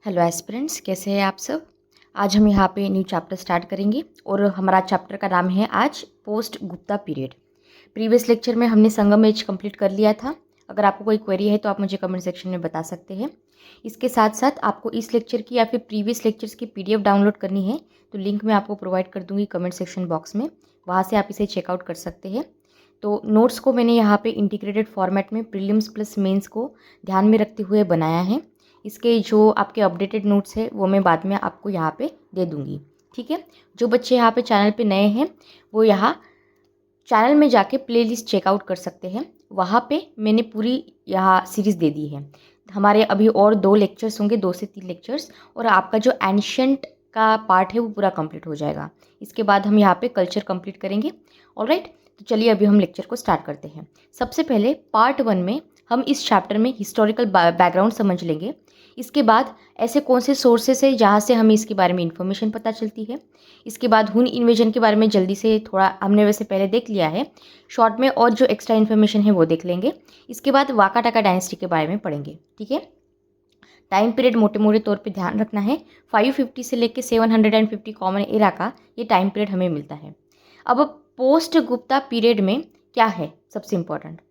Hello aspirants, कैसे हैं आप सब। आज हम यहाँ पे न्यू चैप्टर स्टार्ट करेंगे और हमारा चैप्टर का नाम है आज post Gupta period. Previous lecture में हमने संगम एज कंप्लीट कर लिया था। अगर आपको कोई क्वेरी है तो आप मुझे कमेंट सेक्शन में बता सकते हैं। इसके साथ साथ आपको इस लेक्चर की या फिर प्रीवियस लेक्चर्स की PDF डाउनलोड करनी है तो लिंक मैं आपको प्रोवाइड कर दूँगी कमेंट सेक्शन बॉक्स में, वहाँ से आप इसे चेकआउट कर सकते हैं। तो नोट्स को मैंने यहाँ पे इंटीग्रेटेड फॉर्मेट में प्रीलिम्स प्लस मेंस को ध्यान में रखते हुए बनाया है। इसके जो आपके अपडेटेड नोट्स है वो मैं बाद में आपको यहाँ पे दे दूँगी, ठीक है। जो बच्चे यहाँ पे चैनल पे नए हैं वो यहाँ चैनल में जाके प्लेलिस्ट चेकआउट कर सकते हैं। वहाँ पे मैंने पूरी यहाँ सीरीज़ दे दी है। हमारे अभी और 2 लेक्चर्स होंगे, 2 से 3 लेक्चर्स, और आपका जो एंशिएंट का पार्ट है वो पूरा कंप्लीट हो जाएगा। इसके बाद हम यहाँ पे कल्चर कंप्लीट करेंगे। ऑलराइट, तो चलिए अभी हम लेक्चर को स्टार्ट करते हैं। सबसे पहले पार्ट 1 में हम इस चैप्टर में हिस्टोरिकल बैकग्राउंड समझ लेंगे। इसके बाद ऐसे कौन से सोर्सेस है जहाँ से हमें इसके बारे में इंफॉर्मेशन पता चलती है। इसके बाद हुन इन्वेजन के बारे में जल्दी से थोड़ा हमने वैसे पहले देख लिया है शॉर्ट में, और जो एक्स्ट्रा इन्फॉर्मेशन है वो देख लेंगे। इसके बाद वाका टाका डायनेस्टी के बारे में पढ़ेंगे, ठीक है। टाइम पीरियड मोटे मोटे तौर पे ध्यान रखना है, 550 से लेकर 750 कॉमन एरा का ये टाइम पीरियड हमें मिलता है। अब पोस्ट गुप्ता पीरियड में क्या है सबसे इम्पोर्टेंट,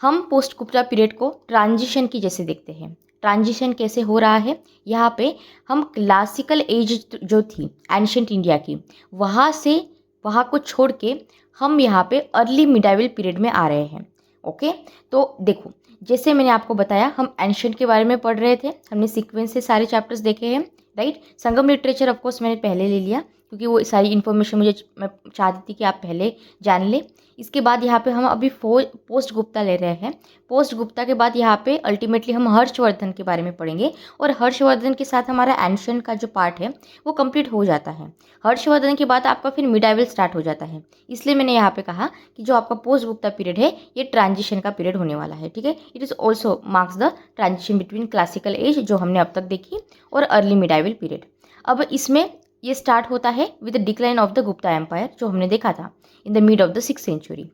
हम पोस्ट गुप्ता पीरियड को ट्रांजिशन की जैसे देखते हैं। ट्रांजिशन कैसे हो रहा है, यहाँ पे हम क्लासिकल एज जो थी एंशिएंट इंडिया की, वहाँ को छोड़ के हम यहाँ पे अर्ली मिडाइवल पीरियड में आ रहे हैं। ओके, तो देखो जैसे मैंने आपको बताया हम एंशिएंट के बारे में पढ़ रहे थे, हमने सीक्वेंस से सारे चैप्टर्स देखे हैं, राइट। संगम लिटरेचर ऑफकोर्स मैंने पहले ले लिया क्योंकि वो सारी इन्फॉर्मेशन मैं चाहती थी कि आप पहले जान लें। इसके बाद यहाँ पे हम अभी पोस्ट गुप्ता ले रहे हैं। पोस्ट गुप्ता के बाद यहाँ पे अल्टीमेटली हम हर्षवर्धन के बारे में पढ़ेंगे, और हर्षवर्धन के साथ हमारा एंशिएंट का जो पार्ट है वो कंप्लीट हो जाता है। हर्षवर्धन के बाद आपका फिर मिडाइवल स्टार्ट हो जाता है। इसलिए मैंने यहाँ पे कहा कि जो आपका पोस्ट गुप्ता पीरियड है ये ट्रांजिशन का पीरियड होने वाला है, ठीक है। It is also marks the transition between classical as जो हमने अब तक देखी और अर्ली मिडाइवल पीरियड। अब इसमें ये स्टार्ट होता है with the decline of the Gupta empire जो हमने देखा था in the mid of the 6th century.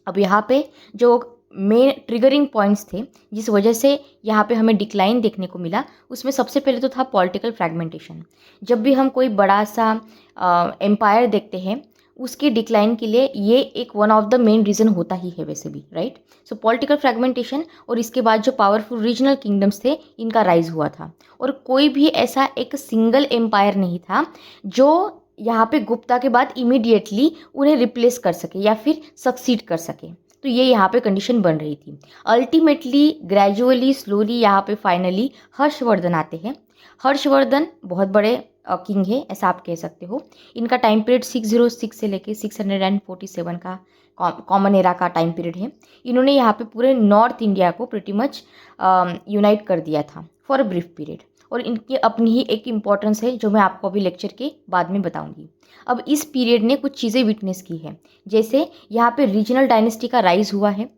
अब यहाँ पे जो मेन ट्रिगरिंग पॉइंट्स थे जिस वजह से यहाँ पे हमें डिक्लाइन देखने को मिला, उसमें सबसे पहले तो था पॉलिटिकल फ्रैगमेंटेशन। जब भी हम कोई बड़ा सा एम्पायर देखते हैं उसके डिक्लाइन के लिए ये एक one of the main reason होता ही है वैसे भी, राइट। सो पॉलिटिकल फ्रैगमेंटेशन, और इसके बाद जो पावरफुल रीजनल किंगडम्स थे इनका राइज हुआ था, और कोई भी ऐसा एक सिंगल एम्पायर नहीं था जो यहाँ पे गुप्ता के बाद इमीडिएटली उन्हें रिप्लेस कर सके या फिर सक्सीड कर सके। तो ये यहाँ पे कंडीशन बन रही थी। अल्टीमेटली ग्रेजुअली स्लोली यहाँ पे फाइनली हर्षवर्धन आते हैं। हर्षवर्धन बहुत बड़े किंग है ऐसा आप कह सकते हो। इनका टाइम पीरियड 606 से लेके 647 का कॉमन एरा का टाइम पीरियड है। इन्होंने यहाँ पे पूरे नॉर्थ इंडिया को प्रिटी मच यूनाइट कर दिया था फॉर अ ब्रीफ पीरियड, और इनकी अपनी ही एक इम्पॉर्टेंस है जो मैं आपको अभी लेक्चर के बाद में बताऊंगी। अब इस पीरियड ने कुछ चीज़ें विटनेस की है, जैसे यहाँ पे रीजनल डायनेस्टी का राइज हुआ है,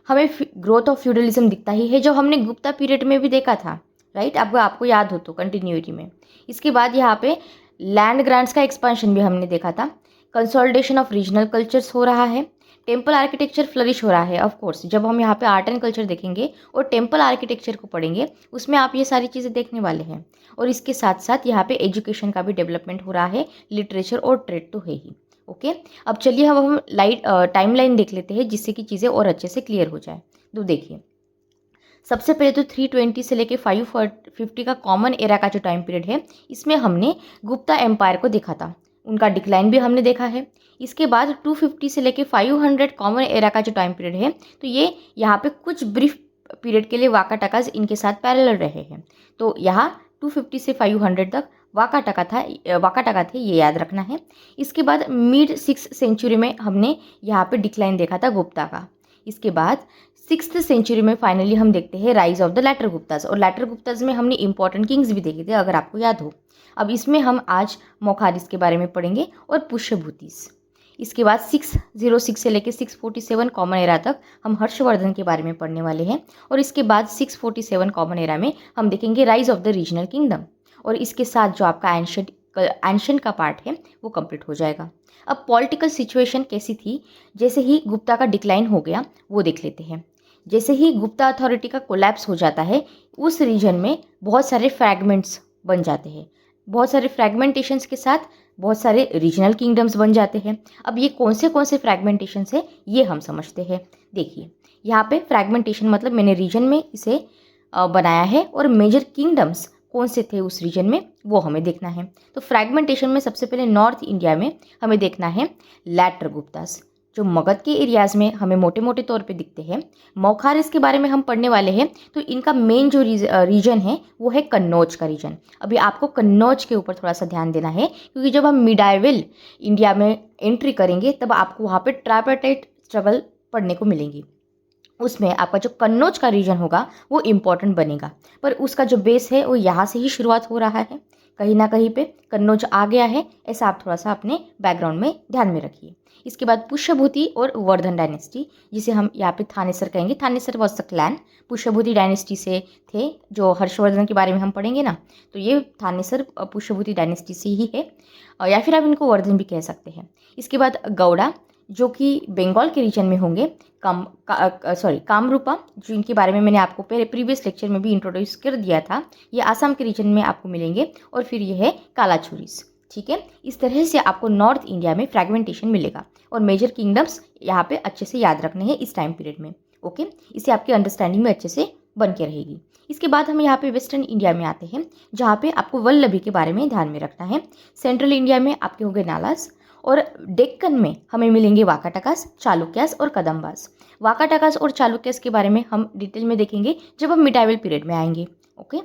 हमें ग्रोथ ऑफ फ्यूडलिज्म दिखता ही है जो हमने गुप्ता पीरियड में भी देखा था, राइट। आपको याद हो तो कंटिन्यूटी में। इसके बाद यहाँ पे लैंड ग्रांट्स का एक्सपेंशन भी हमने देखा था। कंसोलिडेशन ऑफ रीजनल कल्चर्स हो रहा है। टेम्पल आर्किटेक्चर फ्लरिश हो रहा है। ऑफ कोर्स जब हम यहाँ पे आर्ट एंड कल्चर देखेंगे और टेम्पल आर्किटेक्चर को पढ़ेंगे उसमें आप ये सारी चीज़ें देखने वाले हैं। और इसके साथ साथ यहाँ पे एजुकेशन का भी डेवलपमेंट हो रहा है, लिटरेचर और ट्रेड तो है ही। ओके, अब चलिए हम टाइमलाइन देख लेते हैं जिससे कि चीज़ें और अच्छे से क्लियर हो जाए। तो देखिए सबसे पहले तो 320 से लेके 550 का कॉमन एरा का जो टाइम पीरियड है इसमें हमने गुप्ता एम्पायर को देखा था, उनका डिक्लाइन भी हमने देखा है। इसके बाद 250 से लेके 500 कॉमन एरा का जो टाइम पीरियड है तो ये यहाँ पे कुछ ब्रीफ पीरियड के लिए वाका टकाज इनके साथ पैरेलल रहे हैं। तो यहाँ 250 से 500 तक वाका टका थे, ये याद रखना है। इसके बाद मिड 6th सेंचुरी में हमने यहाँ पे डिक्लाइन देखा था गुप्ता का। इसके बाद 6th सेंचुरी में फाइनली हम देखते हैं rise of the latter Gupta's, और लैटर गुप्ताज में हमने इंपॉर्टेंट किंग्स भी देखे थे अगर आपको याद हो। अब इसमें हम आज मोखारिस के बारे में पढ़ेंगे और पुष्यभूतिस। इसके बाद 606 से लेकर 647 कॉमन एरा तक हम हर्षवर्धन के बारे में पढ़ने वाले हैं, और इसके बाद 647 कॉमन एरा में हम देखेंगे rise of the regional kingdom, और इसके साथ जो आपका एंशिएंट का पार्ट है वो कंप्लीट हो जाएगा। अब पॉलिटिकल सिचुएशन कैसी थी जैसे ही गुप्ता का डिक्लाइन हो गया वो देख लेते हैं। जैसे ही गुप्ता अथॉरिटी का कोलैप्स हो जाता है उस रीजन में बहुत सारे फ्रैगमेंट्स बन जाते हैं। बहुत सारे फ्रैगमेंटेशंस के साथ बहुत सारे रीजनल किंगडम्स बन जाते हैं। अब ये कौन से फ्रैगमेंटेशंस है ये हम समझते हैं। देखिए यहाँ पे फ्रैगमेंटेशन मतलब मैंने रीजन में इसे बनाया है और मेजर किंगडम्स कौन से थे उस रीजन में वो हमें देखना है। तो फ्रैगमेंटेशन में सबसे पहले नॉर्थ इंडिया में हमें देखना है लैटर गुप्तास, जो मगध के एरियाज़ में हमें मोटे मोटे तौर पे दिखते हैं। मौखारिस के बारे में हम पढ़ने वाले हैं, तो इनका मेन जो रीजन है वो है कन्नौज का रीजन। अभी आपको कन्नौज के ऊपर थोड़ा सा ध्यान देना है, क्योंकि जब हम मिडाइवल इंडिया में एंट्री करेंगे तब आपको वहाँ पे ट्राइपार्टाइट स्ट्रगल पढ़ने को मिलेंगी। उसमें आपका जो कन्नौज का रीजन होगा वो इम्पॉर्टेंट बनेगा, पर उसका जो बेस है वो यहाँ से ही शुरुआत हो रहा है। कहीं ना कहीं पे कन्नौज आ गया है, ऐसा आप थोड़ा सा अपने बैकग्राउंड में ध्यान में रखिए। इसके बाद पुष्यभूति और वर्धन डायनेस्टी, जिसे हम यहाँ पे थानेसर कहेंगे। Thanesar was the clan, Pushyabhuti dynasty से थे, जो हर्षवर्धन के बारे में हम पढ़ेंगे ना, तो ये थानेसर पुष्यभूति डायनेस्टी से ही है, या फिर आप इनको वर्धन भी कह सकते हैं। इसके बाद गौड़ा, जो कि बंगाल के रीजन में होंगे। कामरूपा, जो इनके बारे में मैंने आपको पहले प्रीवियस लेक्चर में भी इंट्रोड्यूस कर दिया था, ये आसाम के रीजन में आपको मिलेंगे। और फिर ये है कालाचुरीस। ठीक है, इस तरह से आपको नॉर्थ इंडिया में फ्रैगमेंटेशन मिलेगा और मेजर किंगडम्स यहाँ पे अच्छे से याद रखने हैं इस टाइम पीरियड में। ओके, इससे आपकी अंडरस्टैंडिंग में अच्छे से बन के रहेगी। इसके बाद हम यहाँ पे वेस्टर्न इंडिया में आते हैं, जहाँ पे आपको वल्लभी के बारे में ध्यान में रखना है। सेंट्रल इंडिया में आपके होंगे नालास, और डेक्कन में हमें मिलेंगे वाकाटकास, चालुक्यास और कदम्बास। वाकाटकास और चालुक्यास के बारे में हम डिटेल में देखेंगे जब हम मिडाइवल पीरियड में आएंगे। ओके,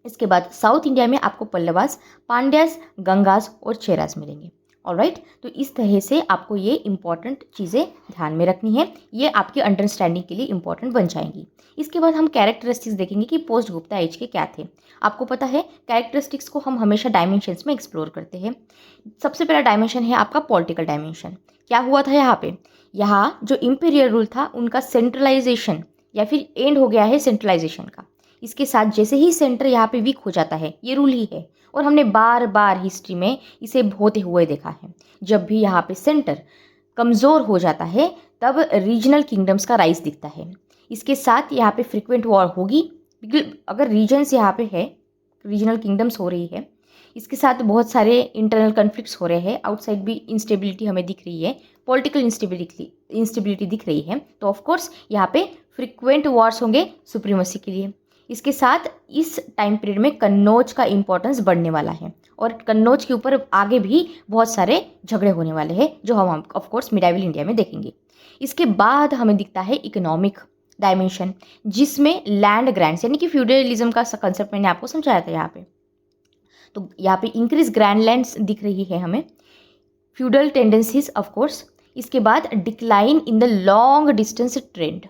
इसके बाद साउथ इंडिया में आपको पल्लवास, पांड्यास, गंगास और चेरास मिलेंगे। ऑलराइट, तो इस तरह से आपको ये इंपॉर्टेंट चीज़ें ध्यान में रखनी है, ये आपकी अंडरस्टैंडिंग के लिए इंपॉर्टेंट बन जाएंगी। इसके बाद हम कैरेक्टरिस्टिक्स देखेंगे कि पोस्ट गुप्ता एज के क्या थे। आपको पता है कैरेक्टरिस्टिक्स को हम हमेशा डायमेंशंस में एक्सप्लोर करते हैं। सबसे पहला डायमेंशन है आपका पॉलिटिकल डायमेंशन। क्या हुआ था यहाँ पे, यहाँ जो इम्पीरियल रूल था उनका सेंट्रलाइजेशन या फिर एंड हो गया है सेंट्रलाइजेशन का। इसके साथ जैसे ही सेंटर यहाँ पे वीक हो जाता है, ये रूल ही है और हमने बार बार हिस्ट्री में इसे होते हुए देखा है। जब भी यहाँ पे सेंटर कमज़ोर हो जाता है तब रीजनल किंगडम्स का राइज दिखता है। इसके साथ यहाँ पे फ्रिक्वेंट वॉर होगी, अगर रीजन्स यहाँ पे है, रीजनल किंगडम्स हो रही है। इसके साथ बहुत सारे इंटरनल कन्फ्लिक्ट्स हो रहे हैं, आउटसाइड भी इंस्टेबिलिटी हमें दिख रही है, पॉलिटिकल इंस्टेबिलिटी दिख रही है, तो ऑफकोर्स यहाँ पे फ्रिक्वेंट वॉर्स होंगे सुप्रीमेसी के लिए। इसके साथ इस टाइम पीरियड में कन्नौज का इंपॉर्टेंस बढ़ने वाला है और कन्नौज के ऊपर आगे भी बहुत सारे झगड़े होने वाले हैं, जो हम ऑफकोर्स मिडाइवल इंडिया में देखेंगे। इसके बाद हमें दिखता है इकोनॉमिक डायमेंशन, जिसमें लैंड ग्रांट्स यानी कि फ्यूडलिज्म का कंसेप्ट मैंने आपको समझाया था यहाँ पे। तो यहाँ पे इंक्रीज ग्रैंड लैंड्स दिख रही है हमें, फ्यूडल टेंडेंसीज ऑफकोर्स। इसके बाद decline in the long distance trend.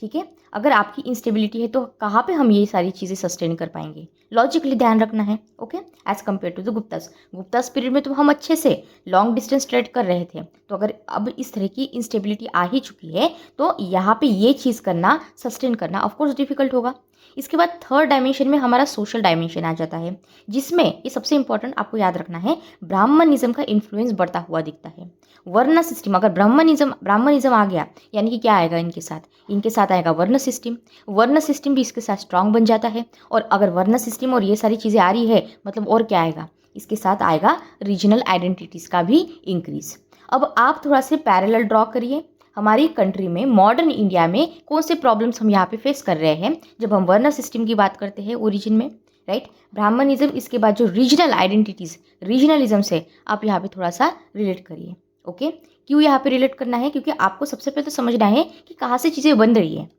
ठीक है, अगर आपकी इंस्टेबिलिटी है तो कहाँ पे हम ये सारी चीज़ें सस्टेन कर पाएंगे, लॉजिकली ध्यान रखना है। Okay, as compare to the Guptas period में तो हम अच्छे से लॉन्ग डिस्टेंस ट्रेड कर रहे थे, तो अगर अब इस तरह की इंस्टेबिलिटी आ ही चुकी है तो यहाँ पे ये चीज़ करना, सस्टेन करना ऑफकोर्स डिफिकल्ट होगा। इसके बाद थर्ड डायमेंशन में हमारा सोशल डायमेंशन आ जाता है, जिसमें ये सबसे इंपॉर्टेंट आपको याद रखना है, ब्राह्मणिज्म का इन्फ्लुएंस बढ़ता हुआ दिखता है। वर्ण सिस्टम, अगर ब्राह्मणिज्म आ गया यानी कि क्या आएगा इनके साथ आएगा वर्ण सिस्टम। वर्ण सिस्टम भी इसके साथ स्ट्रांग बन जाता है, और अगर वर्ण सिस्टम और ये सारी चीज़ें आ रही है मतलब और क्या आएगा, इसके साथ आएगा रीजनल आइडेंटिटीज़ का भी इंक्रीज। अब आप थोड़ा से पैरेलल ड्रॉ करिए, हमारी कंट्री में मॉडर्न इंडिया में कौन से प्रॉब्लम्स हम यहाँ पे फेस कर रहे हैं जब हम वर्ण सिस्टम की बात करते हैं ओरिजिन में, राइट। ब्राह्मणिज्म, इसके बाद जो रीजनल आइडेंटिटीज़, रीजनलिज्म से आप यहाँ पे थोड़ा सा रिलेट करिए। ओके, क्यों यहाँ पे रिलेट करना है, क्योंकि आपको सबसे पहले तो समझना है कि कहाँ से चीज़ें बन रही है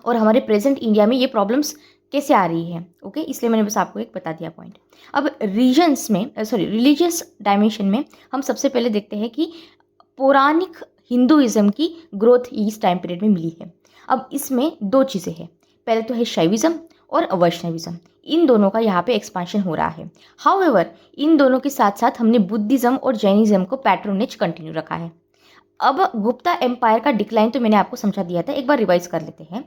और हमारे प्रेजेंट इंडिया में ये प्रॉब्लम्स कैसे आ रही है। ओके, इसलिए मैंने बस आपको एक बता दिया पॉइंट। अब रिलीजियस डायमेंशन में हम सबसे पहले देखते हैं कि पौराणिक हिंदुइज्म की ग्रोथ इस टाइम पीरियड में मिली है। अब इसमें दो चीज़ें हैं, पहले तो है शैविज्म और वैष्णविज्म, इन दोनों का यहाँ पे एक्सपांशन हो रहा है। हाउएवर इन दोनों के साथ साथ हमने बुद्धिज्म और जैनिज्म को पैट्रोनेज कंटिन्यू रखा है। अब गुप्ता एम्पायर का डिक्लाइन तो मैंने आपको समझा दिया था, एक बार रिवाइज कर लेते हैं।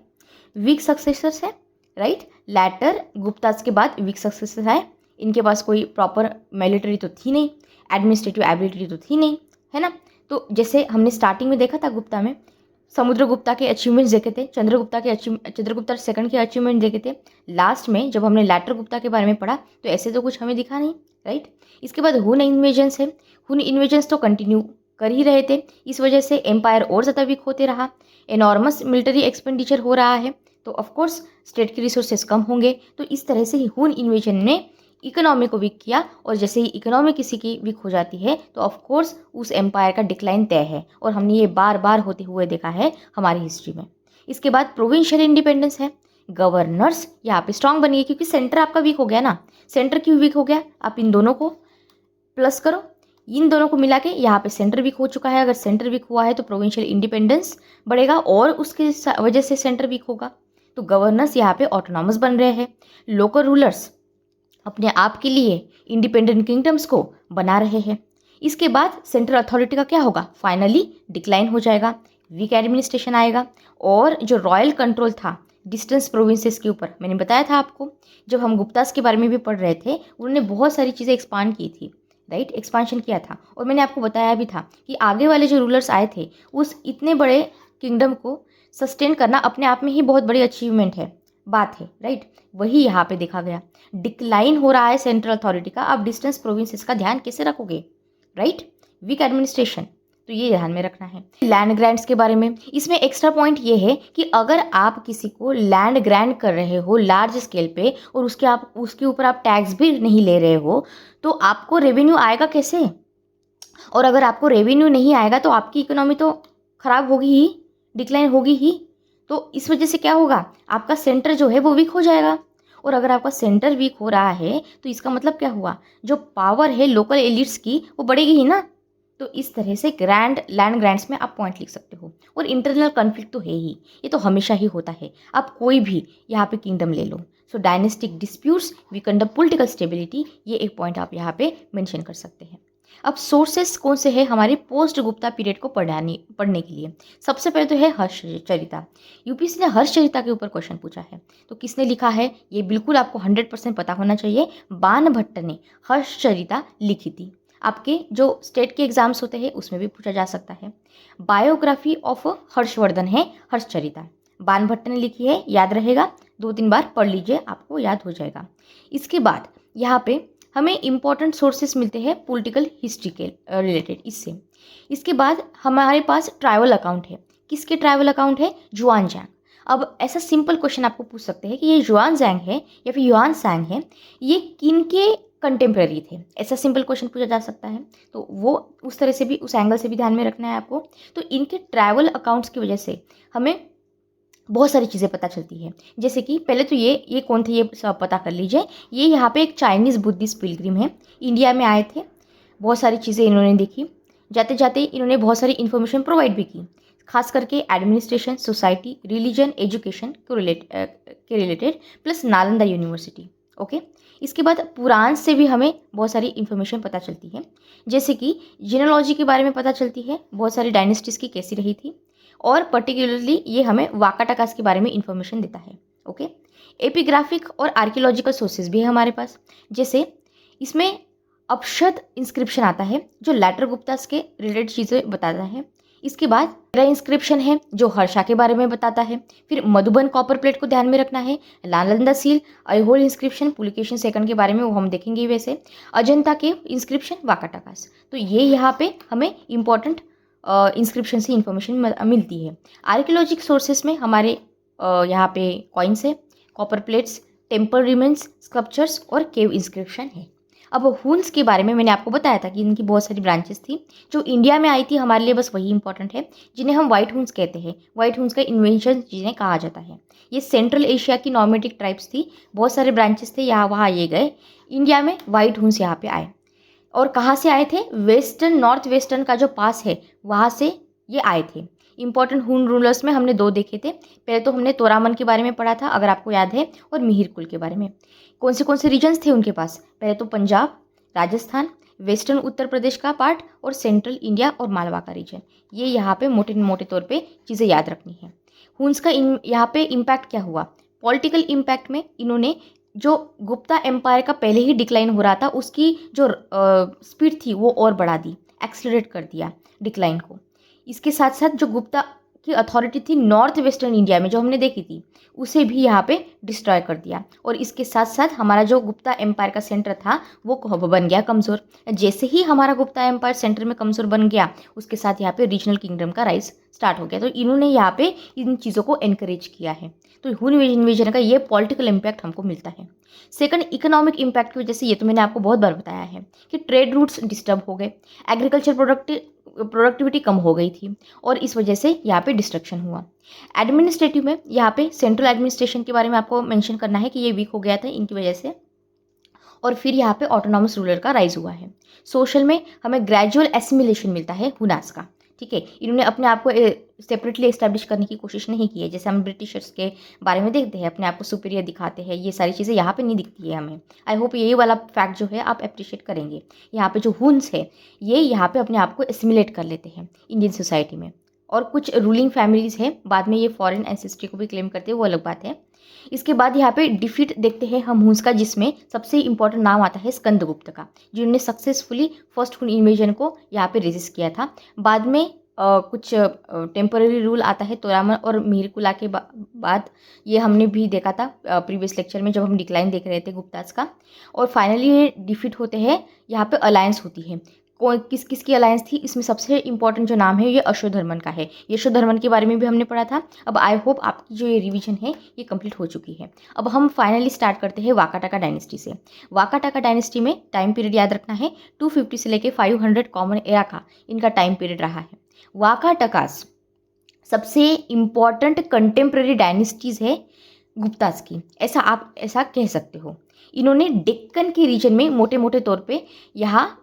वीक सक्सेसर्स है, राइट, लैटर गुप्तास के बाद वीक सक्सेसर है, इनके पास कोई प्रॉपर मिलिट्री तो थी नहीं, एडमिनिस्ट्रेटिव एबिलिटी तो थी नहीं, है ना। तो जैसे हमने स्टार्टिंग में देखा था गुप्ता में समुद्रगुप्ता के अचीवमेंट्स देखे थे, चंद्रगुप्ता सेकंड के अचीवमेंट देखे थे। लास्ट में जब हमने लैटर गुप्ता के बारे में पढ़ा तो ऐसे तो कुछ हमें दिखा नहीं, राइट। इसके बाद हुन इन्वेजन्स है। हुन इन्वेजन्स तो कंटिन्यू कर ही रहे थे, इस वजह से एम्पायर और ज़्यादा वीक होते रहा। एनॉर्मस मिलिट्री एक्सपेंडिचर हो रहा है तो ऑफकोर्स स्टेट के रिसोर्सेज कम होंगे। तो इस तरह से ही हुन इन्वेजन ने इकोनॉमी को वीक किया, और जैसे ही इकोनॉमी किसी की वीक हो जाती है तो ऑफ कोर्स उस एम्पायर का डिक्लाइन तय है, और हमने ये बार बार होते हुए देखा है हमारी हिस्ट्री में। इसके बाद प्रोविंशियल इंडिपेंडेंस है। गवर्नर्स यहाँ पे स्ट्रांग बनिए, क्योंकि सेंटर आपका वीक हो गया ना। सेंटर क्यों वीक हो गया, आप इन दोनों को प्लस करो, इन दोनों को मिला के यहाँ पे सेंटर वीक हो चुका है। अगर सेंटर वीक हुआ है तो प्रोविंशियल इंडिपेंडेंस बढ़ेगा, और उसके वजह से सेंटर वीक होगा। तो गवर्नर्स यहाँ पे ऑटोनॉमस बन रहे हैं। लोकल रूलर्स अपने आप के लिए इंडिपेंडेंट किंगडम्स को बना रहे हैं। इसके बाद सेंट्रल अथॉरिटी का क्या होगा, फाइनली डिक्लाइन हो जाएगा, वीक एडमिनिस्ट्रेशन आएगा। और जो रॉयल कंट्रोल था डिस्टेंस प्रोविंसेस के ऊपर, मैंने बताया था आपको जब हम गुप्तास के बारे में भी पढ़ रहे थे, उन्होंने बहुत सारी चीज़ें एक्सपांड की थी, राइट, एक्सपांशन किया था। और मैंने आपको बताया भी था कि आगे वाले जो रूलर्स आए थे उस इतने बड़े किंगडम को सस्टेन करना अपने आप में ही बहुत बड़ी अचीवमेंट है, बात है, राइट। वही यहाँ पे देखा गया, डिक्लाइन हो रहा है सेंट्रल अथॉरिटी का। आप डिस्टेंस प्रोविंसेस का ध्यान कैसे रखोगे, राइट, वीक एडमिनिस्ट्रेशन, तो ये ध्यान में रखना है। लैंड ग्रांट्स के बारे में इसमें एक्स्ट्रा पॉइंट ये है कि अगर आप किसी को लैंड ग्रांट कर रहे हो लार्ज स्केल पे, और उसके ऊपर आप टैक्स भी नहीं ले रहे हो, तो आपको रेवेन्यू आएगा कैसे। और अगर आपको रेवेन्यू नहीं आएगा तो आपकी इकोनॉमी तो खराब होगी ही, डिक्लाइन होगी ही। तो इस वजह से क्या होगा, आपका सेंटर जो है वो वीक हो जाएगा। और अगर आपका सेंटर वीक हो रहा है तो इसका मतलब क्या हुआ, जो पावर है लोकल एलिट्स की वो बढ़ेगी ही ना। तो इस तरह से लैंड ग्रांट्स में आप पॉइंट लिख सकते हो। और इंटरनल कॉन्फ्लिक्ट तो है ही, ये तो हमेशा ही होता है, आप कोई भी यहाँ पे किंगडम ले लो। So dynastic disputes weaken the political stability, ये एक पॉइंट आप यहाँ पे मेंशन कर सकते हैं। अब सोर्सेस कौन से हैं हमारे पोस्ट गुप्ता पीरियड को पढ़ने के लिए। सबसे पहले तो है हर्षचरिता। यूपीएससी ने हर्षचरिता के ऊपर क्वेश्चन पूछा है, तो किसने लिखा है ये बिल्कुल आपको 100% पता होना चाहिए। बाणभट्ट ने हर्षचरिता लिखी थी। आपके जो स्टेट के एग्जाम्स होते हैं उसमें भी पूछा जा सकता है। बायोग्राफी ऑफ हर्षवर्धन है हर्षचरिता, बाणभट्ट ने लिखी है, याद रहेगा, 2-3 बार पढ़ लीजिए, आपको याद हो जाएगा। इसके बाद यहाँ पे हमें इंपॉर्टेंट सोर्सेस मिलते हैं पॉलिटिकल हिस्ट्री के रिलेटेड इससे। इसके बाद हमारे पास ट्राइवल अकाउंट है। किसके ट्राइवल अकाउंट है, जुआनजैंग। अब ऐसा सिंपल क्वेश्चन आपको पूछ सकते हैं कि ये जुआनजैंग है या फिर युआनसैंग है, ये किन के कंटेम्प्रेरी थे, ऐसा सिंपल क्वेश्चन पूछा जा सकता है। तो वो उस तरह से भी, उस एंगल से भी ध्यान में रखना है आपको। तो इनके ट्रैवल अकाउंट्स की वजह से हमें बहुत सारी चीज़ें पता चलती है। जैसे कि पहले तो ये कौन थे ये सब पता कर लीजिए। ये यहाँ पे एक चाइनीज़ बुद्धिस्ट पिलग्रिम है, इंडिया में आए थे, बहुत सारी चीज़ें इन्होंने देखी, जाते जाते इन्होंने बहुत सारी इन्फॉर्मेशन प्रोवाइड भी की, खास करके एडमिनिस्ट्रेशन, सोसाइटी, रिलीजन, एजुकेशन के related, plus Nalanda university. Okay, इसके बाद पुराण से भी हमें बहुत सारी इन्फॉर्मेशन पता चलती है, जैसे कि जीनोलॉजी के बारे में पता चलती है, बहुत सारी डायनेस्टीज की कैसी रही थी, और पर्टिकुलरली ये हमें वाकाटाकास के बारे में इंफॉर्मेशन देता है। ओके, एपिग्राफिक और आर्कियोलॉजिकल सोर्सेज भी है हमारे पास, जैसे इसमें अपशद इंस्क्रिप्शन आता है जो लैटर गुप्तास के रिलेटेड चीज़ें बताता है। इसके बाद तेरा इंस्क्रिप्शन है जो हर्षा के बारे में बताता है। फिर मधुबन कॉपर प्लेट को ध्यान में रखना है। Nalanda seal, Aihole inscription, Pulakeshin second के बारे में वो हम देखेंगे वैसे। अजंता के इंस्क्रिप्शन, वाकाटाकास। तो ये यहाँ पे हमें इंपॉर्टेंट इंस्क्रिप्शन से इंफॉर्मेशन मिलती है। आर्कियोलॉजिक सोर्सेस में हमारे यहाँ पे कॉइन्स है, copper plates, temple remains, sculptures और केव इंस्क्रिप्शन है। अब हुन्स के बारे में मैंने आपको बताया था कि इनकी बहुत सारी ब्रांचेस थी जो इंडिया में आई थी, हमारे लिए बस वही इंपॉर्टेंट है, जिन्हें हम व्हाइट हुन्स कहते हैं। व्हाइट हुन्स का इन्वेंशन जिन्हें कहा जाता है, ये सेंट्रल एशिया की नॉर्मेटिक ट्राइब्स थी, बहुत सारे ब्रांचेस थे, यहाँ वहाँ ये गए, इंडिया में व्हाइट हुन्स यहाँ पे आए। और कहाँ से आए थे, वेस्टर्न, नॉर्थ वेस्टर्न का जो पास है वहाँ से ये आए थे। इंपॉर्टेंट हुन रूलर्स में हमने 2 देखे थे। पहले तो हमने तोरामन के बारे में पढ़ा था, अगर आपको याद है, और मिहिर कुल के बारे में। कौन से रीजन्स थे उनके पास, पहले तो पंजाब, राजस्थान, वेस्टर्न उत्तर प्रदेश का पार्ट, और सेंट्रल इंडिया और मालवा का रीजन। ये यहाँ पे मोटे तौर पे चीज़ें याद रखनी है। हुन्स का यहाँ पे इम्पैक्ट क्या हुआ, पॉलिटिकल इम्पैक्ट में इन्होंने जो गुप्ता एम्पायर का पहले ही डिक्लाइन हो रहा था उसकी जो स्पीड थी वो और बढ़ा दी, एक्सेलरेट कर दिया डिक्लाइन को। इसके साथ साथ जो गुप्ता की अथॉरिटी थी नॉर्थ वेस्टर्न इंडिया में जो हमने देखी थी, उसे भी यहाँ पे डिस्ट्रॉय कर दिया। और इसके साथ साथ हमारा जो गुप्ता एम्पायर का सेंटर था वो बन गया कमज़ोर। जैसे ही हमारा गुप्ता एम्पायर सेंटर में कमज़ोर बन गया, उसके साथ यहाँ पे रीजनल किंगडम का राइज स्टार्ट हो गया। तो इन्होंने यहाँ पे इन चीज़ों को एनकरेज किया है। तो हुन इन्वेजन का ये पॉलिटिकल इम्पैक्ट हमको मिलता है। सेकंड, इकोनॉमिक इम्पैक्ट की वजह से, ये तो मैंने आपको बहुत बार बताया है कि ट्रेड रूट्स डिस्टर्ब हो गए, एग्रीकल्चर प्रोडक्टिविटी कम हो गई थी और इस वजह से यहाँ पे डिस्ट्रक्शन हुआ। एडमिनिस्ट्रेटिव में यहाँ पे सेंट्रल एडमिनिस्ट्रेशन के बारे में आपको मेंशन करना है कि ये वीक हो गया था इनकी वजह से। और फिर यहाँ पे ऑटोनॉमस रूलर का राइज हुआ है। सोशल में हमें ग्रेजुअल एसिमिलेशन मिलता है हुनास का, ठीक है। इन्होंने अपने आप को सेपरेटली एस्टैब्लिश करने की कोशिश नहीं की है। जैसे हम ब्रिटिशर्स के बारे में देखते हैं, अपने आप को सुपीरियर दिखाते हैं, ये सारी चीज़ें यहाँ पे नहीं दिखती है हमें। आई होप यही वाला फैक्ट जो है आप अप्रिशिएट करेंगे। यहाँ पे जो हुन्स है ये यहाँ पे अपने आप को एसिमिलेट कर लेते हैं इंडियन सोसाइटी में। और कुछ रूलिंग फैमिलीज हैं, बाद में ये फॉरेन एंसेस्ट्री को भी क्लेम करते हैं, वो अलग बात है। इसके बाद यहाँ पे डिफीट देखते हैं हम हुन्स का, जिसमें सबसे इंपॉर्टेंट नाम आता है स्कंदगुप्त का, जिन्होंने सक्सेसफुली फर्स्ट हुन इन्वेजन को यहाँ पे रेजिस्ट किया था। बाद में कुछ टेम्पररी रूल आता है तोरामन और मीरकुला के बाद, ये हमने भी देखा था प्रीवियस लेक्चर में जब हम डिक्लाइन देख रहे थे गुप्तास का। और फाइनली ये डिफीट होते हैं, यहाँ पे अलायंस होती है। किस किस की अलायंस थी, इसमें सबसे इंपॉर्टेंट जो नाम है ये अशोधर्मन का है। यशोधर्मन के बारे में भी हमने पढ़ा था। अब आई होप आपकी जो ये रिवीजन है ये कंप्लीट हो चुकी है। अब हम फाइनली स्टार्ट करते हैं वाकाटाका डायनेस्टी से। वाकाटाका डायनेस्टी में टाइम पीरियड याद रखना है 250 से लेके 500 कॉमन एरा का इनका टाइम पीरियड रहा है। वाकाटकास सबसे इम्पॉर्टेंट कंटेम्प्रेरी डायनेस्टीज है गुप्तास की, ऐसा कह सकते हो। इन्होंने डेक्कन के रीजन में मोटे मोटे तौर पे यहाँ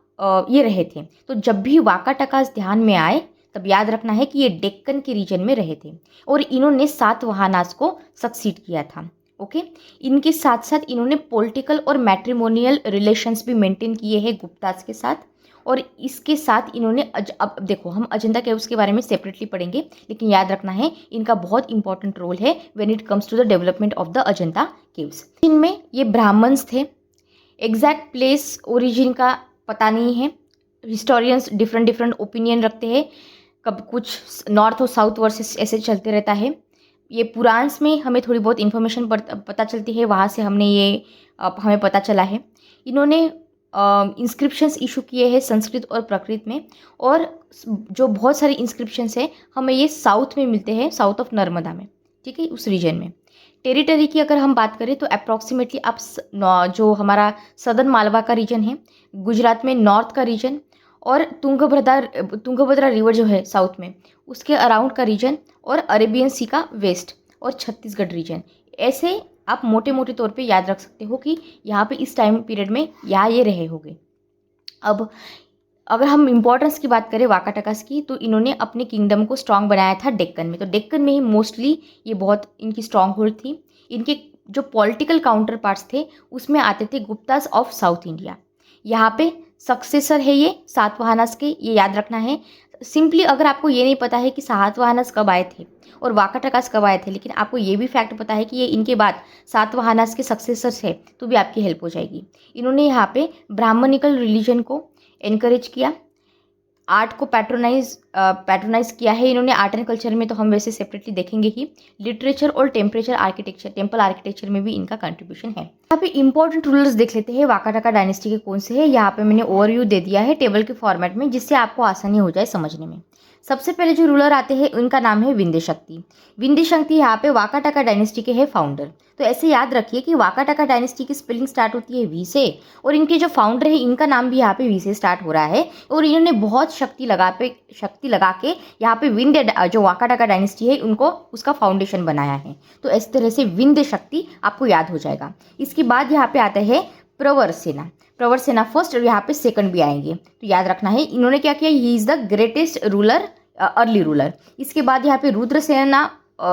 ये रहे थे। तो जब भी वाकाटकास ध्यान में आए तब याद रखना है कि ये डेक्कन के रीजन में रहे थे और इन्होंने सातवाहनास को सक्सीड किया था। ओके, इनके साथ साथ इन्होंने पॉलिटिकल और मैट्रिमोनियल रिलेशंस भी मेंटेन किए हैं गुप्तास के साथ। और इसके साथ इन्होंने अब देखो, हम अजंता केव्स के बारे में सेपरेटली पढ़ेंगे, लेकिन याद रखना है इनका बहुत इंपॉर्टेंट रोल है when it comes to the development of the Ajanta caves. इनमें ये ब्राह्मण्स थे। एग्जैक्ट प्लेस ओरिजिन का पता नहीं है, हिस्टोरियंस डिफरेंट ओपिनियन रखते हैं, कब कुछ नॉर्थ और साउथ वर्सेस ऐसे चलते रहता है। ये पुराण्स में हमें थोड़ी बहुत इन्फॉर्मेशन पता चलती है, वहाँ से हमें पता चला है। इन्होंने इंस्क्रिप्शंस इशू किए हैं संस्कृत और प्राकृत में, और जो बहुत सारे इंस्क्रिप्शंस हैं हमें ये साउथ में मिलते हैं, साउथ ऑफ नर्मदा में, ठीक है, उस रीजन में। टेरिटरी की अगर हम बात करें तो अप्रॉक्सीमेटली आप जो हमारा सदर्न मालवा का रीजन है, गुजरात में नॉर्थ का रीजन, और तुंगभद्रा रिवर जो है साउथ में उसके अराउंड का रीजन, और अरेबियन सी का वेस्ट, और छत्तीसगढ़ रीजन, ऐसे आप मोटे मोटे तौर पे याद रख सकते हो कि यहाँ पे इस टाइम पीरियड में यहाँ ये रहे होंगे। अब अगर हम इम्पोर्टेंस की बात करें वाकाटकास की, तो इन्होंने अपने किंगडम को स्ट्रांग बनाया था डेक्कन में। तो डेक्कन में ही मोस्टली ये बहुत इनकी स्ट्रांग होल्ड थी। इनके जो पॉलिटिकल काउंटर पार्ट्स थे उसमें आते थे गुप्तास ऑफ साउथ इंडिया। यहाँ पे सक्सेसर है ये सातवाहनास के, ये याद रखना है। सिंपली अगर आपको ये नहीं पता है कि सातवाहनास कब आए थे और वाकाटकास कब आए थे, लेकिन आपको ये भी फैक्ट पता है कि ये इनके बाद सातवाहनास के सक्सेसर्स है, तो भी आपकी हेल्प हो जाएगी। इन्होंने यहाँ पे ब्राह्मणिकल रिलीजन को एनकरेज किया, आर्ट को पैट्रोनाइज किया है इन्होंने। आर्ट एंड कल्चर में तो हम वैसे सेपरेटली देखेंगे ही। लिटरेचर और टेम्पल आर्किटेक्चर में भी इनका कंट्रीब्यूशन है। यहाँ पे इंपॉर्टेंट रूलर्स देख लेते हैं वाकाटाका डायनेस्टी के कौन से हैं। यहाँ पे मैंने ओवरव्यू दे दिया है टेबल के फॉर्मेट में, जिससे आपको आसानी हो जाए समझने में। सबसे पहले जो रूलर आते हैं उनका नाम है विंध्य शक्ति। विंध्य शक्ति यहाँ पे वाकाटाका डायनेस्टी के है फाउंडर। तो ऐसे याद रखिए कि वाकाटाका डायनेस्टी की स्पेलिंग स्टार्ट होती है वी से, और इनके जो फाउंडर है इनका नाम भी यहाँ पे वी से स्टार्ट हो रहा है। और इन्होंने बहुत शक्ति लगा के यहाँ पे विंध्य जो वाकाटाका डायनेस्टी है उनको उसका फाउंडेशन बनाया है। तो इस तरह से विंध्य शक्ति आपको याद हो जाएगा। इसके बाद यहाँ पे आता है प्रवर सेना फर्स्ट, और यहाँ पे सेकंड भी आएंगे, तो याद रखना है इन्होंने क्या किया, he is the greatest ruler, early ruler. इसके बाद यहाँ पे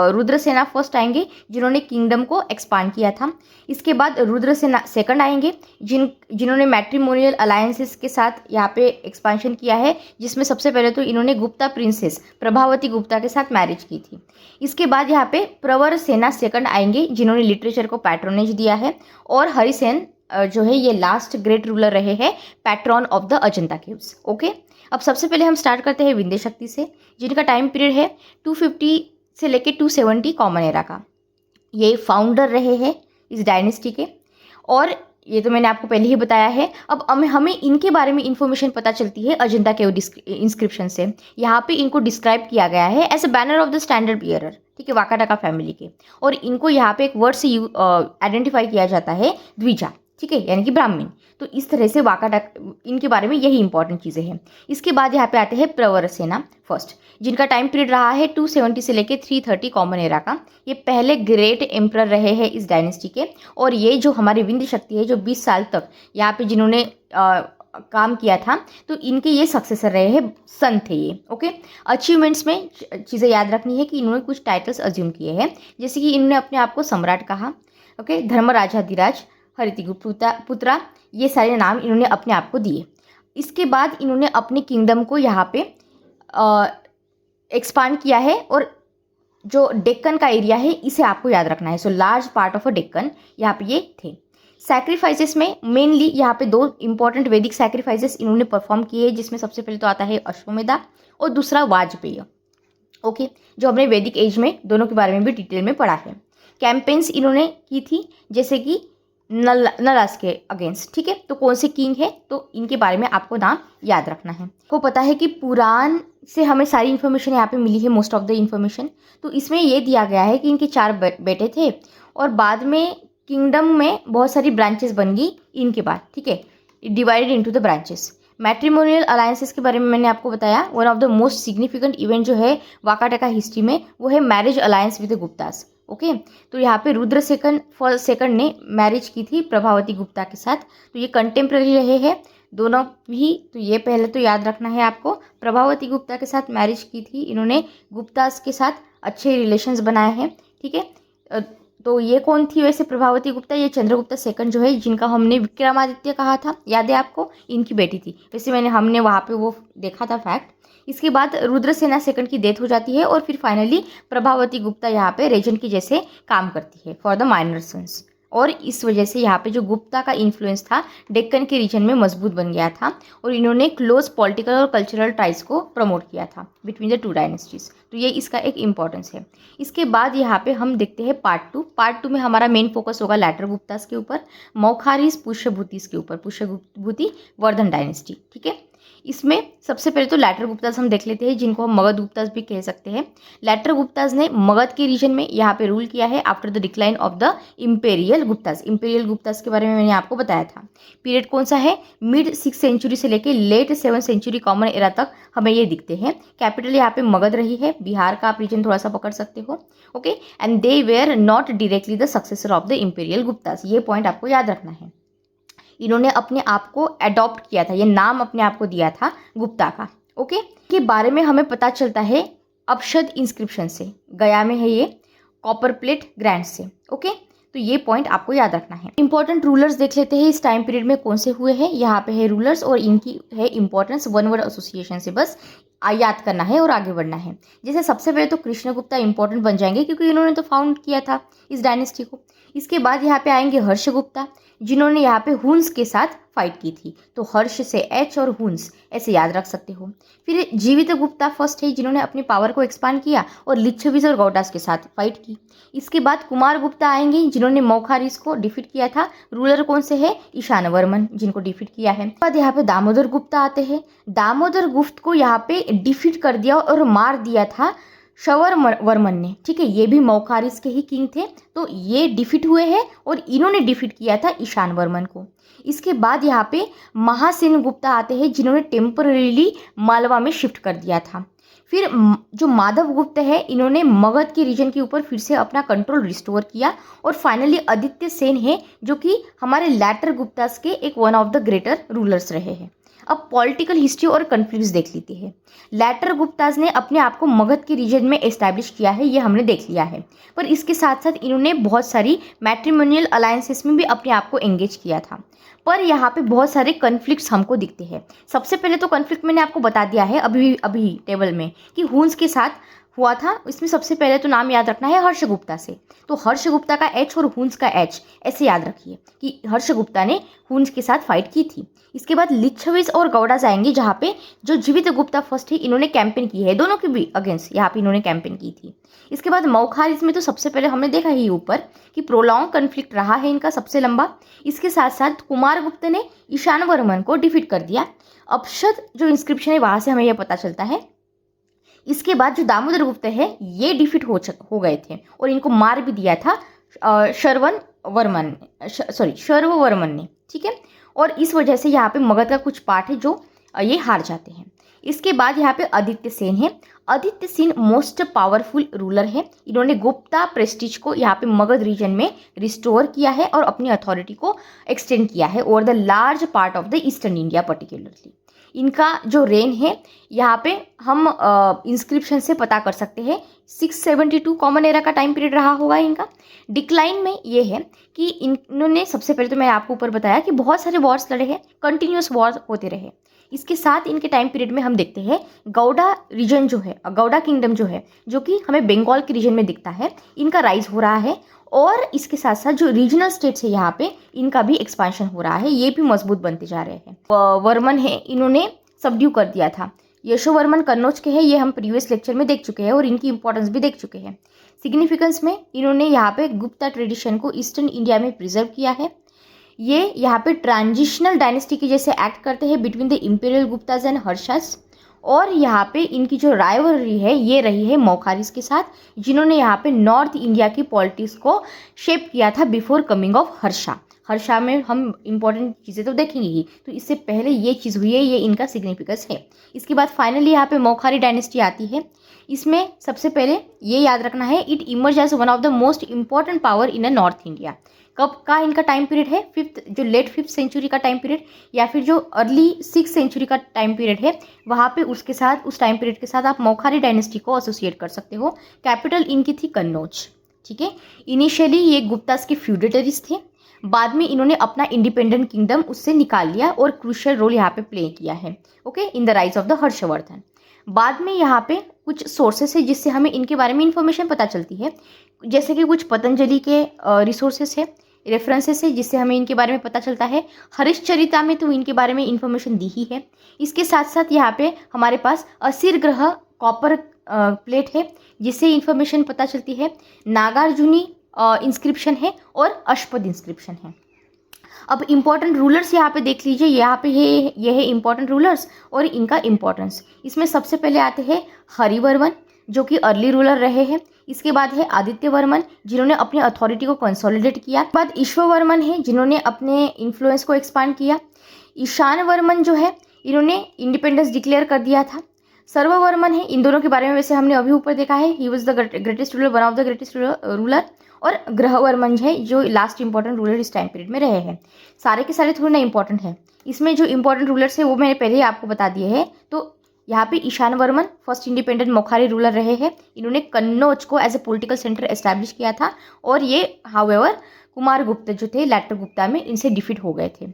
रुद्रसेना फर्स्ट आएंगे, जिन्होंने किंगडम को एक्सपांड किया था। इसके बाद रुद्रसेना सेकंड आएंगे, जिन्होंने मैट्रिमोनियल अलायंसेस के साथ यहाँ पे एक्सपांशन किया है, जिसमें सबसे पहले तो इन्होंने गुप्ता प्रिंसेस प्रभावती गुप्ता के साथ मैरिज की थी। इसके बाद यहाँ पे प्रवर सेना सेकंड आएंगे, जिन्होंने लिटरेचर को पैट्रोनेज दिया है, और हरिसेन जो है ये लास्ट ग्रेट रूलर रहे हैं, patron of the Ajanta caves. Okay, अब सबसे पहले हम स्टार्ट करते हैं विंध्य शक्ति से, जिनका टाइम पीरियड है 250 से लेके 270 कॉमन एरा का। ये फाउंडर रहे हैं इस डायनेस्टी के, और ये तो मैंने आपको पहले ही बताया है। अब हमें इनके बारे में इंफॉर्मेशन पता चलती है अजंता केव इंस्क्रिप्शन से। यहाँ पे इनको डिस्क्राइब किया गया है as a banner of the standard bearer, ठीक है, वाकाटाका फैमिली के। और इनको यहाँ पे एक वर्ड से आइडेंटिफाई किया जाता है, द्विजा, ठीक है, यानी कि ब्राह्मण। तो इस तरह से वाकाटाका, इनके बारे में यही इंपॉर्टेंट चीज़ें हैं। इसके बाद यहाँ पे आते हैं प्रवर सेना फर्स्ट, जिनका टाइम पीरियड रहा है 270 से लेके 330 कॉमन एरा का। ये पहले ग्रेट एम्परर रहे हैं इस डायनेस्टी के, और ये जो हमारी विंध्य शक्ति है, जो 20 साल तक यहाँ पे जिन्होंने काम किया था, तो इनके ये सक्सेसर रहे हैं, सन थे ये। ओके, अचीवमेंट्स में चीज़ें याद रखनी है कि इन्होंने कुछ टाइटल्स अज्यूम किए हैं, जैसे कि इन्होंने अपने आप को सम्राट कहा, ओके, धर्मराजाधिराज, हरितिगुप्त पुत्रा, ये सारे नाम इन्होंने अपने आप को दिए। इसके बाद इन्होंने अपने किंगडम को यहाँ पे एक्सपांड किया है, और जो डेक्कन का एरिया है इसे आपको याद रखना है। So large part of a Deccan यहाँ पे ये थे। सैक्रिफाइसेस में मेनली यहाँ पे 2 इंपॉर्टेंट वैदिक सैक्रिफाइसेस इन्होंने परफॉर्म किए, जिसमें सबसे पहले तो आता है अश्वमेधा और दूसरा वाजपेय। ओके, जो हमने वैदिक एज में दोनों के बारे में भी डिटेल में पढ़ा है। कैंपेन्स इन्होंने की थी, जैसे कि नलास के अगेंस्ट, ठीक है। तो कौन से किंग है, तो इनके बारे में आपको नाम याद रखना है। को पता है कि पुराण से हमें सारी इन्फॉर्मेशन यहाँ पे मिली है, मोस्ट ऑफ द इन्फॉर्मेशन। तो इसमें ये दिया गया है कि इनके 4 बेटे थे, और बाद में किंगडम में बहुत सारी ब्रांचेस बन गई इनके बाद, ठीक है, divided into the branches. Matrimonial alliances के बारे में मैंने आपको बताया। One of the most significant event जो है वाकाटाका हिस्ट्री में, वो है marriage alliance with the Guptas. Okay, तो यहाँ पे रुद्र सेकंड ने मैरिज की थी प्रभावती गुप्ता के साथ। तो ये कंटेम्प्रेरी रहे हैं दोनों भी। तो ये पहले तो याद रखना है आपको, प्रभावती गुप्ता के साथ मैरिज की थी इन्होंने, गुप्तास के साथ अच्छे रिलेशंस बनाए हैं, ठीक है। तो ये कौन थी वैसे प्रभावती गुप्ता? ये चंद्रगुप्ता सेकंड जो है, जिनका हमने विक्रमादित्य कहा था, याद है आपको, इनकी बेटी थी। वैसे हमने वहाँ पे वो देखा था फैक्ट। इसके बाद रुद्रसेना सेकंड की डेथ हो जाती है, और फिर फाइनली प्रभावती गुप्ता यहाँ पे रेजेंट की जैसे काम करती है फॉर द माइनर सन्स। और इस वजह से यहाँ पे जो गुप्ता का इन्फ्लुएंस था डेक्कन के रीजन में मजबूत बन गया था, और इन्होंने क्लोज पॉलिटिकल और कल्चरल टाइज को प्रमोट किया था बिटवीन द 2 डायनेस्टीज। तो ये इसका एक इंपॉर्टेंस है। इसके बाद यहाँ पे हम देखते हैं पार्ट टू में हमारा मेन फोकस होगा लैटर गुप्तास के ऊपर, मौखारीज पुष्यभूतिस के ऊपर, पुष्यभूति वर्धन डायनेस्टी, ठीक है। इसमें सबसे पहले तो लैटर गुप्तास हम देख लेते हैं, जिनको हम मगध गुप्तास भी कह सकते हैं। लैटर गुप्तास ने मगध के रीजन में यहाँ पे रूल किया है after the decline of the imperial Guptas. Imperial Guptas के बारे में मैंने आपको बताया था। पीरियड कौन सा है? मिड 6th सेंचुरी से लेके late 7th century common era तक हमें ये दिखते हैं। कैपिटल यहाँ पे मगध रही है, बिहार का आप रीजन थोड़ा सा पकड़ सकते हो, okay. And they were not directly the successor of the imperial Guptas, ये पॉइंट आपको याद रखना है। इन्होंने अपने आप को अडॉप्ट किया था, ये नाम अपने आप को दिया था गुप्ता का, ओके। के बारे में हमें पता चलता है अपशद इंस्क्रिप्शन से, गया में है ये, कॉपर प्लेट ग्रैंड से, ओके। तो ये पॉइंट आपको याद रखना है। इंपॉर्टेंट रूलर्स देख लेते हैं इस टाइम पीरियड में कौन से हुए हैं। यहाँ पे है रूलर्स, और इनकी है इंपॉर्टेंस, वन वर्ड एसोसिएशन से बस याद करना है और आगे बढ़ना है। जैसे सबसे पहले तो कृष्णगुप्ता इंपॉर्टेंट बन जाएंगे, क्योंकि इन्होंने तो फाउंड किया था इस डायनेस्टी को। इसके बाद यहाँ पे आएंगे हर्षगुप्ता, जिन्होंने यहाँ पे हुन्स के साथ फाइट की थी। तो हर्ष से एच और हुन्स ऐसे याद रख सकते हो। फिर जीवित गुप्ता फर्स्ट है, जिन्होंने अपनी पावर को एक्सपांड किया और लिच्छवीज और गौडास के साथ फाइट की। इसके बाद कुमार गुप्ता आएंगे, जिन्होंने मौखारीज को डिफीट किया था। रूलर कौन से है? ईशान वर्मन, जिनको डिफीट किया है। बाद यहाँ पे दामोदर गुप्ता आते हैं। दामोदर गुप्त को यहाँ पे डिफीट कर दिया और मार दिया था शवर वर्मन ने, ठीक है। ये भी मौखारिस के ही किंग थे। तो ये डिफीट हुए हैं, और इन्होंने डिफीट किया था ईशान वर्मन को। इसके बाद यहाँ पे महासेन गुप्ता आते हैं, जिन्होंने टेम्पररीली मालवा में शिफ्ट कर दिया था। फिर जो माधव गुप्त है, इन्होंने मगध के रीजन के ऊपर फिर से अपना कंट्रोल रिस्टोर किया। और फाइनली आदित्य सेन है, जो कि हमारे लैटर गुप्तास के एक one of the greater rulers रहे हैं। अब पॉलिटिकल हिस्ट्री और कन्फ्लिक्ट्स देख लेते हैं। लैटर गुप्तास ने अपने आप को मगध के रीजन में एस्टैब्लिश किया है, ये हमने देख लिया है। पर इसके साथ साथ इन्होंने बहुत सारी मैट्रिमोनियल अलायंसेस में भी अपने आप को एंगेज किया था। पर यहाँ पे बहुत सारे कन्फ्लिक्ट्स हमको दिखते हैं। सबसे पहले तो कन्फ्लिक्ट मैंने आपको बता दिया है अभी टेबल में, कि हुन्स के साथ हुआ था। इसमें सबसे पहले तो नाम याद रखना है हर्षगुप्ता से। तो हर्षगुप्ता का एच और हुंस का एच ऐसे याद रखिए कि हर्षगुप्ता ने हुंस के साथ फाइट की थी। इसके बाद लिच्छवीस और गौड़ा जाएंगे, जहाँ पे जो जीवित गुप्ता फर्स्ट है, इन्होंने कैंपेन की है, दोनों के भी अगेंस्ट यहाँ पे इन्होंने कैंपेन की थी। इसके बाद मौखारिस में तो सबसे पहले हमने देखा ही ऊपर कि प्रोलॉन्ग कन्फ्लिक्ट रहा है इनका सबसे लंबा। इसके साथ साथ कुमारगुप्त ने ईशान वर्मन को डिफीट कर दिया। अपशद जो इंस्क्रिप्शन है वहां से हमें यह पता चलता है। इसके बाद जो दामोदर गुप्त है ये डिफीट हो गए थे और इनको मार भी दिया था शर्ववर्मन ने, ठीक है। और इस वजह से यहाँ पे मगध का कुछ पार्ट है जो ये हार जाते हैं। इसके बाद यहाँ पे आदित्य सेन है। Aditya Sen most powerful ruler है। इन्होंने गुप्ता प्रेस्टीज को यहाँ पे मगध रीजन में रिस्टोर किया है और अपनी अथॉरिटी को एक्सटेंड किया है over the large part of the eastern India particularly. इनका जो रेन है यहाँ पे हम इंस्क्रिप्शन से पता कर सकते हैं 672 कॉमन एरा का टाइम पीरियड रहा होगा इनका। डिक्लाइन में ये है कि इन्होंने सबसे पहले तो मैं आपको ऊपर बताया कि बहुत सारे वॉर्स लड़े हैं, कंटिन्यूस वॉर्स होते रहे। इसके साथ इनके टाइम पीरियड में हम देखते हैं गौड़ा रीजन जो है, गौड़ा किंगडम जो है, जो कि हमें बंगाल के रीजन में दिखता है, इनका राइज हो रहा है। और इसके साथ साथ जो रीजनल स्टेट्स है यहाँ पे इनका भी एक्सपांशन हो रहा है, ये भी मजबूत बनते जा रहे हैं। वर्मन है, इन्होंने सबड्यू कर दिया था। यशोवर्मन कन्नौज के हैं, ये हम प्रीवियस लेक्चर में देख चुके हैं और इनकी इंपॉर्टेंस भी देख चुके हैं। सिग्निफिकेंस में इन्होंने यहाँ पे गुप्ता ट्रेडिशन को ईस्टर्न इंडिया में प्रिजर्व किया है। ये यहाँ पे ट्रांजिशनल डायनेस्टी के जैसे एक्ट करते हैं between the imperial Guptas and Harshas. और यहाँ पे इनकी जो राइवलरी है ये रही है मौखारिस के साथ, जिन्होंने यहाँ पे नॉर्थ इंडिया की पॉलिटिक्स को शेप किया था before coming of Harsha. Harsha में हम इंपॉर्टेंट चीज़ें तो देखेंगे ही, तो इससे पहले ये चीज़ हुई है, ये इनका सिग्निफिकेंस है। इसके बाद फाइनली यहाँ पे मौखारी डायनेस्टी आती है। इसमें सबसे पहले ये याद रखना है, it emerge as one of the most important power in a north India. कब का इनका टाइम पीरियड है? जो लेट 5th सेंचुरी का टाइम पीरियड या फिर जो अर्ली 6th सेंचुरी का टाइम पीरियड है, वहाँ पे उसके साथ, उस टाइम पीरियड के साथ आप मौखारी डायनेस्टी को एसोसिएट कर सकते हो। कैपिटल इनकी थी कन्नौज, ठीक है। इनिशियली ये गुप्तास के फ्यूडेटरीज थे, बाद में इन्होंने अपना इंडिपेंडेंट किंगडम उससे निकाल लिया और क्रूशियल रोल यहाँ पे प्ले किया है, okay, in the rise of the Harshvardhan. बाद में यहाँ पे कुछ सोर्सेस है जिससे हमें इनके बारे में इंफॉर्मेशन पता चलती है, जैसे कि कुछ पतंजलि के रिसोर्सेस है, रेफरेंसेस है, जिससे हमें इनके बारे में पता चलता है। हरिश्चरिता में तो इनके बारे में इंफॉर्मेशन दी ही है। इसके साथ साथ यहाँ पे हमारे पास असीर ग्रह कॉपर प्लेट है, जिससे इंफॉर्मेशन पता चलती है। नागार्जुनी इंस्क्रिप्शन है और अश्पद इंस्क्रिप्शन है। अब इम्पॉर्टेंट रूलर्स यहाँ पे देख लीजिए, यहाँ पे ये है इम्पॉर्टेंट रूलर्स और इनका इम्पोर्टेंस। इसमें सबसे पहले आते हैं हरिवर्मन, जो कि अर्ली रूलर रहे हैं। इसके बाद है आदित्य वर्मन, जिन्होंने अपनी अथॉरिटी को कंसोलिडेट किया। बाद ईश्वरवर्मन है, जिन्होंने अपने इन्फ्लुएंस को एक्सपांड किया। ईशान वर्मन जो है, इन्होंने इंडिपेंडेंस डिक्लेयर कर दिया था। सर्ववर्मन है, इन दोनों के बारे में वैसे हमने अभी ऊपर देखा है, he was the greatest ruler, one of the greatest ruler. और ग्रहवर्मन है, जो लास्ट इंपॉर्टेंट रूलर इस टाइम पीरियड में रहे हैं। सारे के सारे थोड़े ना इंपॉर्टेंट है, इसमें जो इंपॉर्टेंट रूलर्स है वो मैंने पहले ही आपको बता दिए हैं। तो यहाँ पे Ishan Varman first independent Maukhari ruler रहे हैं। इन्होंने कन्नौज को as a political centre establish किया था और ये हाउएवर कुमारगुप्त जो थे लैटर गुप्ता में, इनसे डिफीट हो गए थे।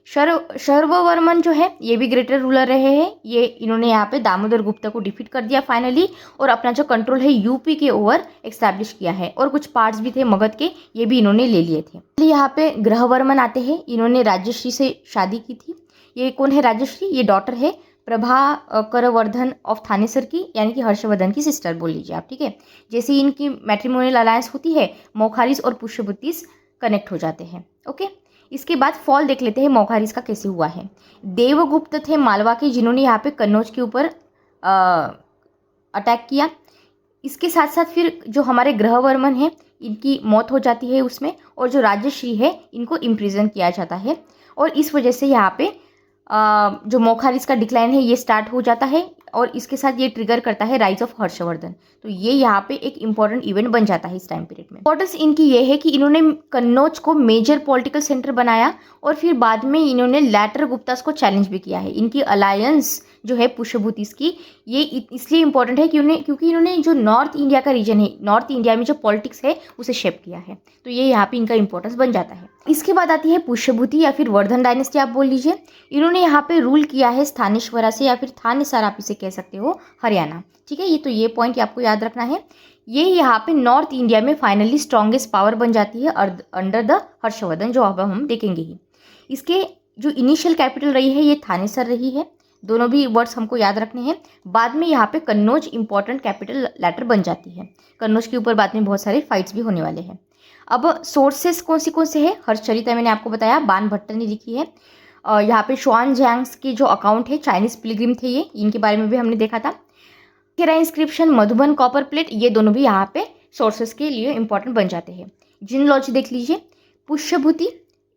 शर्ववर्मन जो है ये भी ग्रेटर रूलर रहे हैं। ये इन्होंने यहाँ पे दामोदर गुप्ता को डिफीट कर दिया फाइनली, और अपना जो कंट्रोल है यूपी के ओवर एस्टैब्लिश किया है। और कुछ पार्ट्स भी थे मगध के, ये भी इन्होंने ले लिए थे। यहाँ पे ग्रहवर्मन आते हैं, इन्होंने राजश्री से शादी की थी। ये कौन है राजश्री? ये डॉटर है प्रभाकरवर्धन ऑफ थानेसर की, यानी कि हर्षवर्धन की सिस्टर बोल लीजिए आप, ठीक है। जैसे इनकी मैट्रिमोनियल अलायंस होती है, मौखारिस और पुष्यभूतिस कनेक्ट हो जाते हैं, ओके। इसके बाद फॉल देख लेते हैं मौखारिस का कैसे हुआ है। देवगुप्त थे मालवा के, जिन्होंने यहाँ पे कन्नौज के ऊपर अटैक किया। इसके साथ साथ फिर जो हमारे ग्रहवर्मन हैं, इनकी मौत हो जाती है उसमें, और जो राजश्री है इनको इम्प्रिजन किया जाता है। और इस वजह से यहाँ पे जो मौखारिस का डिक्लाइन है ये स्टार्ट हो जाता है, और इसके साथ ये ट्रिगर करता है राइज ऑफ हर्षवर्धन। तो ये यहाँ पे एक इंपॉर्टेंट इवेंट बन जाता है इस टाइम पीरियड में। इंपॉर्टेंस इनकी ये है कि इन्होंने कन्नौज को मेजर पॉलिटिकल सेंटर बनाया, और फिर बाद में इन्होंने लैटर गुप्तास को चैलेंज भी किया है। इनकी अलायंस जो है पुष्यभूतिस की, ये इसलिए इंपॉर्टेंट है क्योंकि इन्होंने जो नॉर्थ इंडिया का रीजन है, नॉर्थ इंडिया में जो पॉलिटिक्स है उसे शेप किया है। तो ये यहाँ पे इनका इंपॉर्टेंस बन जाता है। इसके बाद आती है पुष्यभूति या फिर वर्धन डायनेस्टी आप बोल लीजिए। इन्होंने यहाँ पे रूल किया है स्थानेश्वरा से या फिर थानेसर आप इसे कह सकते हो, हरियाणा। ठीक है, ये पॉइंट आपको याद रखना है। ये यहाँ पे नॉर्थ इंडिया में फाइनली स्ट्रॉन्गेस्ट पावर बन जाती है अंडर द हर्षवर्धन, जो अब हम देखेंगे ही। इसके जो इनिशियल कैपिटल रही है ये थानेसर रही है। दोनों भी वर्ड्स हमको याद रखने हैं। बाद में यहाँ पे कन्नौज इंपॉर्टेंट कैपिटल लेटर बन जाती है। कन्नौज के ऊपर बाद में बहुत सारे फाइट्स भी होने वाले हैं। अब सोर्सेस कौन से हैं? हर्षचरिता मैंने आपको बताया, बान भट्ट ने लिखी है। यहाँ पे शुआन जैंग्स के जो अकाउंट है, चाइनीज पिलग्रिम थे ये, इनके बारे में भी हमने देखा था। केरा इंस्क्रिप्शन, मधुबन कॉपर प्लेट, ये दोनों भी यहाँ पे सोर्सेस के लिए इंपॉर्टेंट बन जाते हैं। जिनलॉजी देख लीजिए, पुष्यभूति,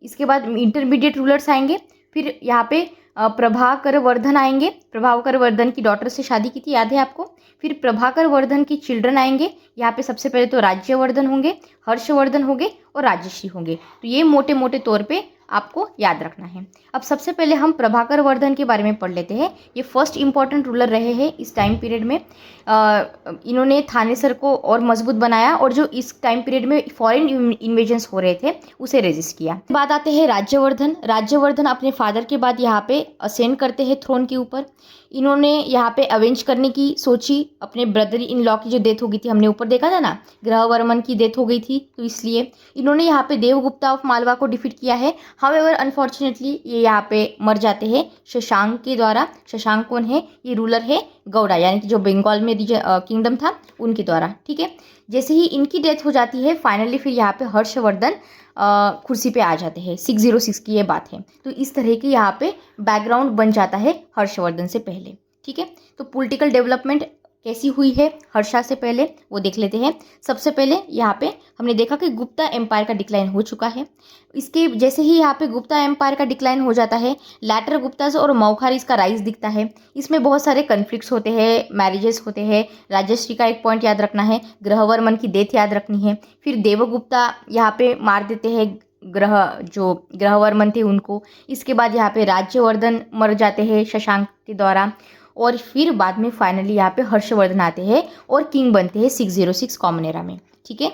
इसके बाद इंटरमीडिएट रूलर्स आएंगे। फिर यहाँ पे प्रभाकर वर्धन आएंगे। प्रभाकर वर्धन की डॉटर से शादी की थी, याद है आपको। फिर प्रभाकर वर्धन की चिल्ड्रन आएंगे। यहाँ पे सबसे पहले तो राज्यवर्धन होंगे, हर्षवर्धन होंगे और राजश्री होंगे। तो ये मोटे मोटे तौर पे आपको याद रखना है। अब सबसे पहले हम प्रभाकर वर्धन के बारे में पढ़ लेते हैं। ये फर्स्ट इंपॉर्टेंट रूलर रहे हैं इस टाइम पीरियड में। इन्होंने थानेसर को और मजबूत बनाया और जो इस टाइम पीरियड में फॉरेन इन्वेजन्स हो रहे थे उसे रेजिस्ट किया। बाद आते हैं राज्यवर्धन। राज्यवर्धन अपने फादर के बाद यहाँ पे असेंड करते हैं थ्रोन के ऊपर। इन्होंने यहाँ पे अवेंज करने की सोची। अपने ब्रदर इन लॉ की जो डेथ हो गई थी, हमने ऊपर देखा था ना, ग्रहवर्मन की डेथ हो गई थी, तो इसलिए इन्होंने यहाँ पे देवगुप्ता ऑफ मालवा को डिफीट किया है। हाउएवर अनफॉर्चुनेटली ये यहाँ पे मर जाते हैं शशांक के द्वारा। शशांक कौन है? ये रूलर है गौड़ा, यानी कि जो बंगाल में किंगडम था उनके द्वारा। ठीक है, जैसे ही इनकी डेथ हो जाती है फाइनली फिर यहाँ पे हर्षवर्धन कुर्सी पे आ जाते हैं। 606 की ये बात है। तो इस तरह की यहाँ पे बैकग्राउंड बन जाता है हर्षवर्धन से पहले। ठीक है, तो पॉलिटिकल डेवलपमेंट कैसी हुई है हर्षा से पहले वो देख लेते हैं। सबसे पहले यहाँ पे हमने देखा कि गुप्ता एम्पायर का डिक्लाइन हो चुका है। इसके जैसे ही यहाँ पे गुप्ता एम्पायर का डिक्लाइन हो जाता है, लैटर गुप्तास और मौखारीज का राइज दिखता है। इसमें बहुत सारे कन्फ्लिक्ट्स होते हैं, मैरिजेस होते हैं। राजश्री का एक पॉइंट याद रखना है, ग्रहवर्मन की डेथ याद रखनी है। फिर देवगुप्ता यहाँ पे मार देते हैं ग्रहवर्मन थे उनको। इसके बाद यहाँ पे राज्यवर्धन मर जाते हैं शशांक के द्वारा। और फिर बाद में फाइनली यहाँ पे हर्षवर्धन आते हैं और किंग बनते हैं 606 कॉमन एरा में। ठीक है,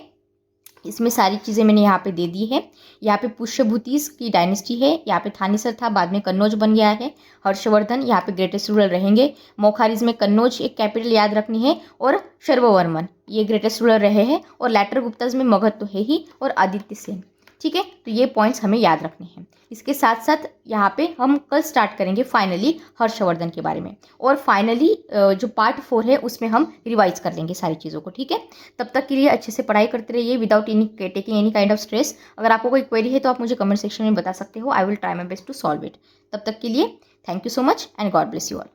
इसमें सारी चीज़ें मैंने यहाँ पे दे दी है। यहाँ पे पुष्यभूतिस की डायनेस्टी है, यहाँ पे थानेसर था, बाद में कन्नौज बन गया है। हर्षवर्धन यहाँ पे ग्रेटेस्ट रूलर रहेंगे। मौखारिज में कन्नौज एक कैपिटल याद रखनी है, और शर्ववर्मन ये ग्रेटेस्ट रूलर रहे हैं। और लैटर गुप्ताज में मगध तो है ही, और आदित्य सेन। ठीक है, तो ये पॉइंट्स हमें याद रखने हैं। इसके साथ साथ यहाँ पे हम कल स्टार्ट करेंगे फाइनली हर्षवर्धन के बारे में, और फाइनली जो पार्ट 4 है उसमें हम रिवाइज कर लेंगे सारी चीज़ों को। ठीक है, तब तक के लिए अच्छे से पढ़ाई करते रहिए without taking any kind of stress. अगर आपको कोई क्वेरी है तो आप मुझे कमेंट सेक्शन में बता सकते हो। I will try my best to solve it. तब तक के लिए thank you so much and God bless you all.